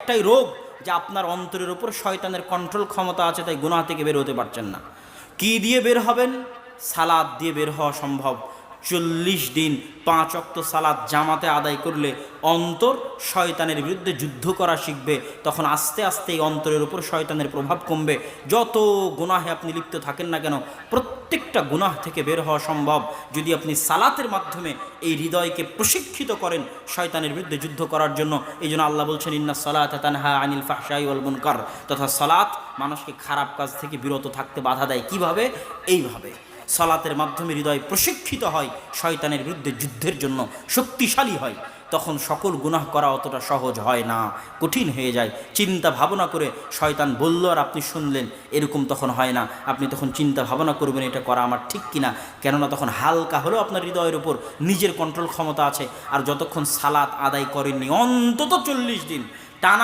একটাই রোগ যে আপনার অন্তরের উপর শয়তানের কন্ট্রোল ক্ষমতা আছে, তাই গুনাহ থেকে বের হতে পারছেন না। কি দিয়ে বের হবেন? সালাত দিয়ে বের হওয়া সম্ভব। 40 দিন 5 ওয়াক্ত সালাত জামাতে আদায় করলে অন্তর শয়তানের বিরুদ্ধে যুদ্ধ করা শিখবে। তখন আস্তে আস্তে এই অন্তরের উপর শয়তানের প্রভাব কমবে। যত গুনাহে আপনি লিপ্ত থাকেন না কেন, প্রত্যেকটা গুনাহ থেকে বের হওয়া সম্ভব যদি আপনি সালাতের মাধ্যমে এই হৃদয়কে প্রশিক্ষিত করেন শয়তানের বিরুদ্ধে যুদ্ধ করার জন্য। এই জন্য আল্লাহ বলছেন, ইন্না সালাতা তানহা আনিল ফাহশাই ওয়াল মুনকার, তথা সালাত মানুষকে খারাপ কাজ থেকে বিরত থাকতে বাধা দেয়। কিভাবে? এইভাবে সালাতের মাধ্যমে হৃদয় প্রশিক্ষিত হয়, শয়তানের বিরুদ্ধে যুদ্ধের জন্য শক্তিশালী হয়। তখন সকল গুনাহ করা অতটা সহজ হয় না, কঠিন হয়ে যায়। চিন্তা ভাবনা করে শয়তান বলল আর আপনি শুনলেন, এরকম তখন হয় না। আপনি তখন চিন্তা ভাবনা করবেন এটা করা আমার ঠিক কিনা, কেননা তখন হালকা হলেও আপনার হৃদয়ের উপর নিজের কন্ট্রোল ক্ষমতা আছে। আর যতক্ষণ সালাত আদায় করেননি অন্তত 40 দিন টানা